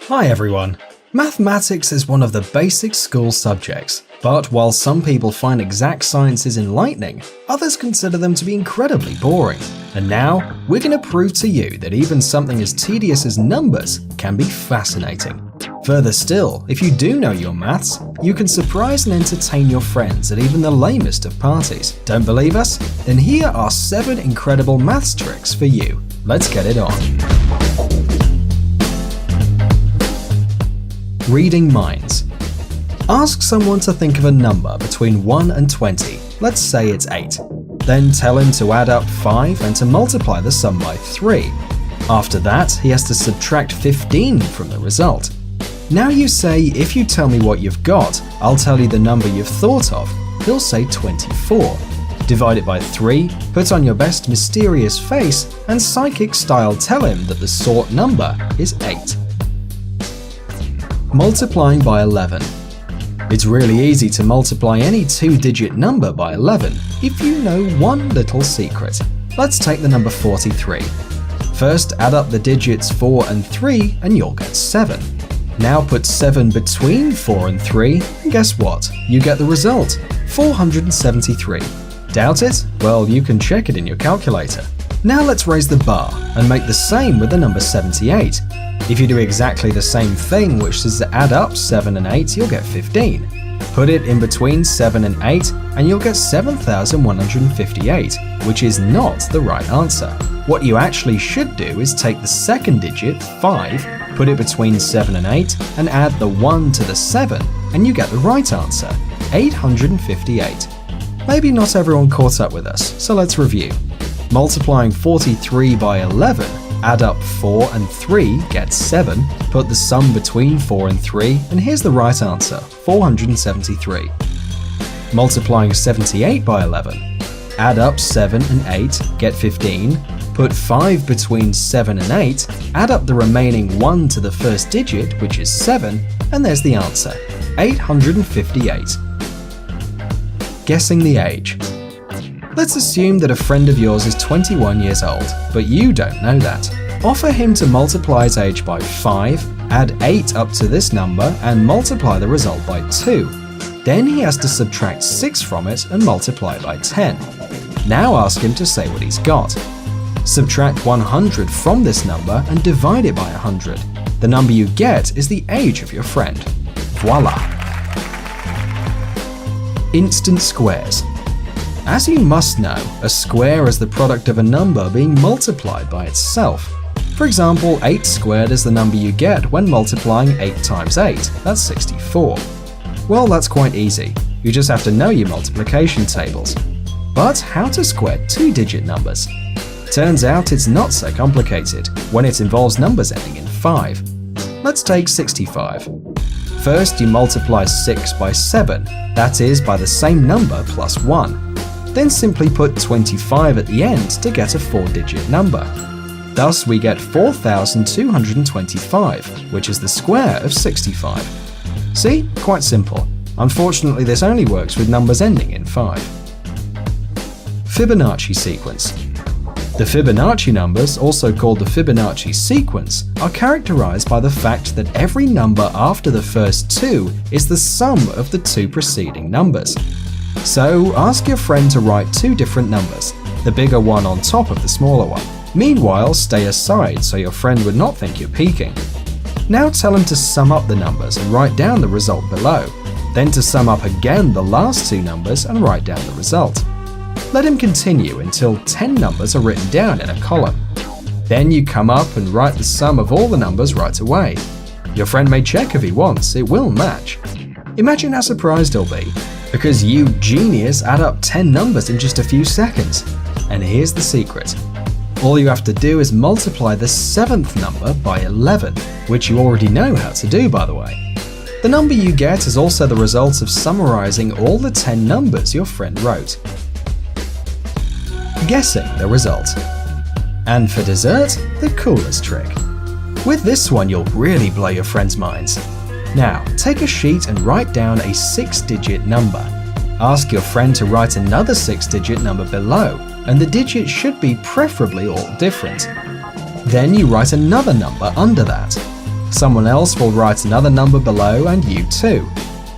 Hi everyone! Mathematics is one of the basic school subjects, but while some people find exact sciences enlightening, others consider them to be incredibly boring. And now, we're going to prove to you that even something as tedious as numbers can be fascinating. Further still, if you do know your maths, you can surprise and entertain your friends at even the lamest of parties. Don't believe us? Then here are 7 incredible maths tricks for you. Let's get it on. Reading minds. Ask someone to think of a number between 1 and 20, let's say it's 8. Then tell him to add up 5 and to multiply the sum by 3. After that, he has to subtract 15 from the result. Now you say, if you tell me what you've got, I'll tell you the number you've thought of. He'll say 24. Divide it by 3, put on your best mysterious face, and psychic style tell him that the sought number is 8. Multiplying by 11. It's really easy to multiply any 2-digit number by 11 if you know one little secret. Let's take the number 43. First, add up the digits 4 and 3 and you'll get 7. Now put 7 between 4 and 3 and guess what? You get the result, 473. Doubt it? Well, you can check it in your calculator. Now let's raise the bar and make the same with the number 78. If you do exactly the same thing, which is to add up 7 and 8, you'll get 15. Put it in between 7 and 8 and you'll get 7,158, which is not the right answer. What you actually should do is take the second digit, 5, put it between 7 and 8, and add the 1 to the 7, and you get the right answer, 858. Maybe not everyone caught up with us, so let's review. Multiplying 43 by 11, add up 4 and 3 gets 7, put the sum between 4 and 3, and here's the right answer, 473. Multiplying 78 by 11, add up 7 and 8, get 15, put 5 between 7 and 8, add up the remaining 1 to the first digit, which is 7, and there's the answer, 858. Guessing the age. Let's assume that a friend of yours is 21 years old, but you don't know that. Offer him to multiply his age by 5, add 8 up to this number, and multiply the result by 2. Then he has to subtract 6 from it and multiply by 10. Now ask him to say what he's got. Subtract 100 from this number and divide it by 100. The number you get is the age of your friend. Voila! Instant squares. As you must know, a square is the product of a number being multiplied by itself. For example, 8 squared is the number you get when multiplying 8 times 8, that's 64. Well, that's quite easy, you just have to know your multiplication tables. But how to square 2-digit numbers? Turns out it's not so complicated when it involves numbers ending in 5. Let's take 65. First, you multiply 6 by 7, that is by the same number plus 1. Then simply put 25 at the end to get a 4-digit number. Thus we get 4,225, which is the square of 65. See? Quite simple. Unfortunately, this only works with numbers ending in 5. Fibonacci sequence. The Fibonacci numbers, also called the Fibonacci sequence, are characterized by the fact that every number after the first 2 is the sum of the 2 preceding numbers. So ask your friend to write 2 different numbers, the bigger one on top of the smaller one. Meanwhile, stay aside so your friend would not think you're peeking. Now tell him to sum up the numbers and write down the result below, then to sum up again the last 2 numbers and write down the result. Let him continue until 10 numbers are written down in a column. Then you come up and write the sum of all the numbers right away. Your friend may check if he wants, it will match. Imagine how surprised he'll be, because you genius add up 10 numbers in just a few seconds. And here's the secret. All you have to do is multiply the 7th number by 11, which you already know how to do, by the way. The number you get is also the result of summarizing all the 10 numbers your friend wrote. Guessing the result. And for dessert, the coolest trick. With this one, you'll really blow your friends' minds. Now, take a sheet and write down a 6-digit number. Ask your friend to write another 6-digit number below, and the digits should be preferably all different. Then you write another number under that. Someone else will write another number below and you too.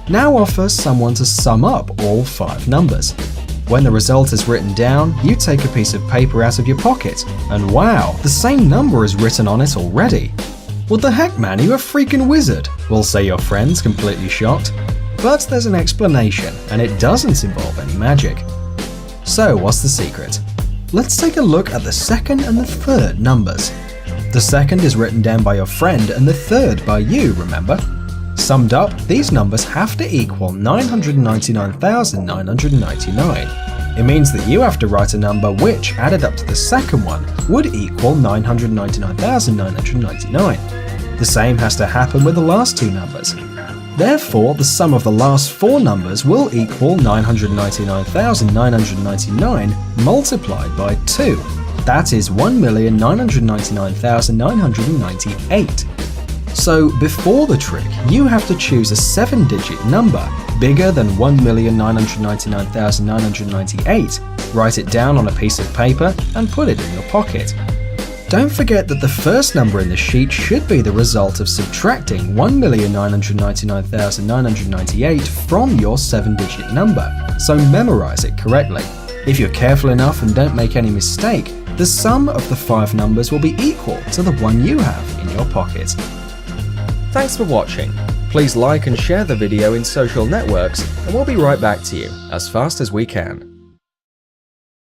Now offer someone to sum up all 5 numbers. When the result is written down, you take a piece of paper out of your pocket, and wow, the same number is written on it already. What the heck, man, you're a freaking wizard, will say your friends, completely shocked. But there's an explanation, and it doesn't involve any magic. So what's the secret? Let's take a look at the second and the third numbers. The second is written down by your friend and the third by you, remember? Summed up, these numbers have to equal 999,999. It means that you have to write a number which, added up to the second one, would equal 999,999. The same has to happen with the last 2 numbers. Therefore, the sum of the last 4 numbers will equal 999,999 multiplied by 2. That is 1,999,998. So, before the trick, you have to choose a 7-digit number bigger than 1,999,998, write it down on a piece of paper, and put it in your pocket. Don't forget that the first number in the sheet should be the result of subtracting 1,999,998 from your 7-digit number, so memorize it correctly. If you're careful enough and don't make any mistake, the sum of the 5 numbers will be equal to the one you have in your pocket. Thanks for watching. Please like and share the video in social networks, and we'll be right back to you as fast as we can.